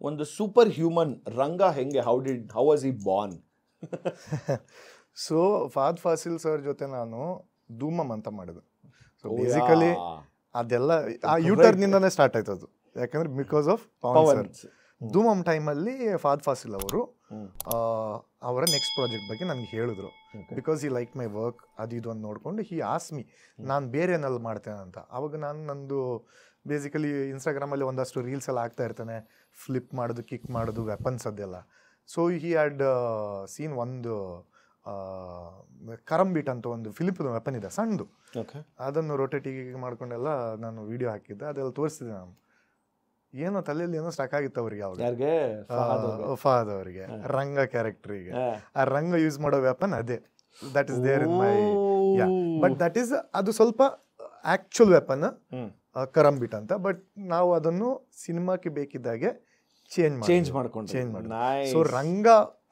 ಒಂದು super human Ranga ಹೆಂಗೆ how was he born? So Fahadh Faasil sir ಜೊತೆ ನಾನು ಧೂಮಮ್ ಅಂತ ಮಾಡಿದೆ. ಸೊ ಬೇಸಿಕಲಿ ಅದೆಲ್ಲ ಆ ಯೂಟರ್ನಿಂದನೇ ಸ್ಟಾರ್ಟ್ ಆಯ್ತು ಅದು, ಯಾಕಂದ್ರೆ ಬಿಕಾಸ್ ಆಫ್ ಪವನ್ ಸರ್. ಧೂಮಮ್ ಟೈಮಲ್ಲಿ ಫಹದ್ ಫಾಸಿಲ್ ಅವರು ಅವರ ನೆಕ್ಸ್ಟ್ ಪ್ರಾಜೆಕ್ಟ್ ಬಗ್ಗೆ ನನಗೆ ಹೇಳಿದ್ರು. ಬಿಕಾಸ್ ಈ ಲೈಕ್ ಮೈ ವರ್ಕ್ ಅದು ಇದು ಅಂತ ನೋಡ್ಕೊಂಡು ಹಿ ಆಸ್ ಮಿ ನಾನು ಬೇರೆ ಏನಲ್ಲಿ ಮಾಡ್ತೇನೆ ಅಂತ. ಅವಾಗ ನಾನು ನಂದು ಬೇಸಿಕಲಿ ಇನ್ಸ್ಟಾಗ್ರಾಮಲ್ಲಿ ಒಂದಷ್ಟು ರೀಲ್ಸ್ ಎಲ್ಲ ಆಗ್ತಾ ಇರ್ತಾನೆ, ಫ್ಲಿಪ್ ಮಾಡೋದು, ಕಿಕ್ ಮಾಡೋದು, ವೆಪನ್ಸ್ ಅದೆಲ್ಲ. ಸೊ ಹಿ ಹ್ಯಾಡ್ ಸೀನ್ ಒಂದು ಕರಂಬೀಟ್ ಅಂತ ಒಂದು ಫಿಲಿಪಿನ ವೆಪನ್ ಇದೆ ಸಣ್ಣದು, ಅದನ್ನು ರೊಟೇಟಿಗೆ ಮಾಡ್ಕೊಂಡೆಲ್ಲ ನಾನು ವಿಡಿಯೋ ಹಾಕಿದ್ದೆ, ಅದೆಲ್ಲ ತೋರಿಸ್ತಿದ್ದೆ ನಾನು. ಏನೋ ತಲೆಯಲ್ಲಿ ಏನೋ ಸ್ಟಕ್ ಆಗಿತ್ತು ಅವ್ರಿಗೆ, ಅವಾಗ ಫಹದ್ ಅವರಿಗೆ ರಂಗ ಕ್ಯಾರೆಕ್ಟರಿಗೆ. ಆ ರಂಗ ಯೂಸ್ ಮಾಡೋ ವೆಪನ್ ಅದೇ, that is there in my but that is ಅದು ಸ್ವಲ್ಪ ಆಕ್ಚುಲ್ ವೆಪನ್ ಕರಂಬಿಟ್ ಅಂತ. ಬಟ್ ನಾವು ಅದನ್ನು ಸಿನಿಮಾಕ್ಕೆ ಬೇಕಿದ್ದಾಗೆ ಚೇಂಜ್ ಮಾಡ್ಕೊಂಡು ಸೊ ರಂಗ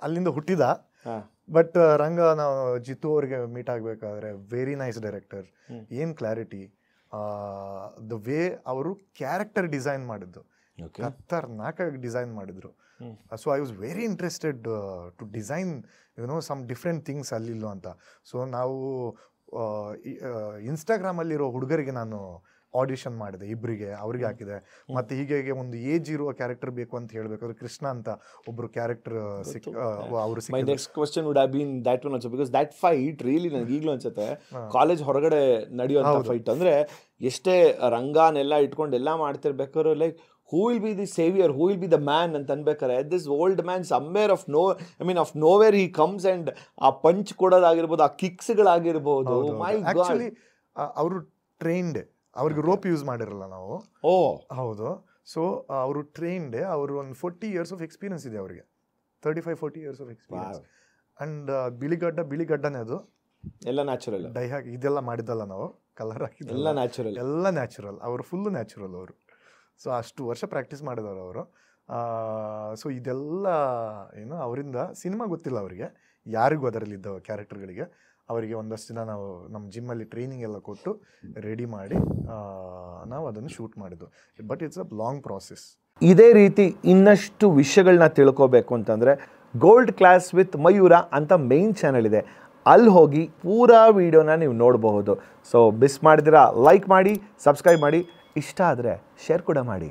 ಅಲ್ಲಿಂದ ಹುಟ್ಟಿದ. ಬಟ್ ರಂಗ ನಾವು ಜಿತ್ತು ಅವ್ರಿಗೆ ಮೀಟ್ ಆಗ್ಬೇಕಾದ್ರೆ ವೆರಿ ನೈಸ್ ಡೈರೆಕ್ಟರ್, ಏನ್ ಕ್ಲಾರಿಟಿ, ದ ವೇ ಅವರು ಕ್ಯಾರೆಕ್ಟರ್ ಡಿಸೈನ್ ಮಾಡಿದ್ದು ಖತರ್ನಾಕಾಗಿ ಡಿಸೈನ್ ಮಾಡಿದ್ರು. So I was very interested to design some different things ಅಲ್ಲಿಲ್ಲೋ ಅಂತ. ಸೊ ನಾವು ಇನ್ಸ್ಟಾಗ್ರಾಮಲ್ಲಿರೋ ಹುಡುಗರಿಗೆ ನಾನು ಆಡಿಷನ್ ಮಾಡಿದೆ, ಇಬ್ಬರಿಗೆ ಅವ್ರಿಗೆ ಹಾಕಿದೆ. ಮತ್ತೆ ಹೀಗೆ ಒಂದು ಏಜ್ ಇರುವ ಕ್ಯಾರೆಕ್ಟರ್ ಬೇಕು ಅಂತ ಹೇಳ್ಬೇಕಾದ್ರೆ ಕೃಷ್ಣ ಅಂತ ಒಬ್ರು ಕ್ಯಾರೆಕ್ಟರ್ ಅವರು my next question would have been that one also, because that fight really ನನಗೆ ಈಗಲೂ ಅನ್ಸುತ್ತೆ ಕಾಲೇಜ್ ಹೊರಗಡೆ ನಡೆಯುವಂಥ ಫೈಟ್. ಅಂದ್ರೆ ಎಷ್ಟೇ ರಂಗಾನೆಲ್ಲ ಇಟ್ಕೊಂಡು ಎಲ್ಲ ಮಾಡ್ತಿರ್ಬೇಕಾದ್ರೆ like who will be the savior, who will be the man ಅಂತ ಅನ್ಬೇಕಾರೆ this old man somewhere of nowhere he comes and ಆ ಪಂಚ್ ಕೊಡೋದಾಗಿರ್ಬೋದು, ಆ ಕಿಕ್ಸ್ಗಳಾಗಿರ್ಬೋದು. ಮೈ ಗಾಡ್, ಆಕ್ಚುಲಿ ಅವರು ಟ್ರೈನ್ಡ್, ಅವ್ರಿಗೆ ರೋಪ್ ಯೂಸ್ ಮಾಡಿರಲ್ಲ ನಾವು. ಹೌದು. ಸೊ ಅವರು ಟ್ರೈನ್ಡ್, ಅವರು ಒಂದು 40 years ಆಫ್ ಎಕ್ಸ್ಪೀರಿಯನ್ಸ್ ಇದೆ ಅವ್ರಿಗೆ, 35-40 years ಆಫ್ ಎಕ್ಸ್ಪೀರಿಯನ್ಸ್. ಅಂಡ್ ಬಿಳಿಗಡ್ಡನೇ ಅದು ಎಲ್ಲ ನ್ಯಾಚುರಲ್, ಡೈ ಹಾಕಿ ಇದೆಲ್ಲ ಮಾಡಿದ್ದಲ್ಲ ನಾವು, ಕಲರ್ ಹಾಕಿದ್ದು ಎಲ್ಲ ನ್ಯಾಚುರಲ್, ಅವರು ಫುಲ್ಲು ನ್ಯಾಚುರಲ್ ಅವರು. ಸೊ ಅಷ್ಟು ವರ್ಷ ಪ್ರಾಕ್ಟೀಸ್ ಮಾಡಿದವರು ಅವರು. ಸೊ ಇದೆಲ್ಲ ಏನು ಅವರಿಂದ ಸಿನಿಮಾ ಗೊತ್ತಿಲ್ಲ ಅವರಿಗೆ, ಯಾರಿಗೂ ಅದರಲ್ಲಿದ್ದ ಕ್ಯಾರೆಕ್ಟರ್ಗಳಿಗೆ. ಅವರಿಗೆ ಒಂದಷ್ಟು ದಿನ ನಾವು ನಮ್ಮ ಜಿಮ್ಮಲ್ಲಿ ಟ್ರೈನಿಂಗ್ ಎಲ್ಲ ಕೊಟ್ಟು ರೆಡಿ ಮಾಡಿ ನಾವು ಅದನ್ನು ಶೂಟ್ ಮಾಡಿದ್ದು. But it's a long process. ಇದೇ ರೀತಿ ಇನ್ನಷ್ಟು ವಿಷಯಗಳನ್ನ ತಿಳ್ಕೋಬೇಕು ಅಂತಂದರೆ ಗೋಲ್ಡ್ ಕ್ಲಾಸ್ ವಿತ್ ಮಯೂರ ಅಂತ ಮೇನ್ ಚಾನಲ್ ಇದೆ, ಅಲ್ಲಿ ಹೋಗಿ ಪೂರಾ ವಿಡಿಯೋನ ನೀವು ನೋಡಬಹುದು. ಸೊ ಮಿಸ್ ಮಾಡಿದಿರಾ ಲೈಕ್ ಮಾಡಿ, ಸಬ್ಸ್ಕ್ರೈಬ್ ಮಾಡಿ, ಇಷ್ಟ ಆದರೆ ಶೇರ್ ಕೂಡ ಮಾಡಿ.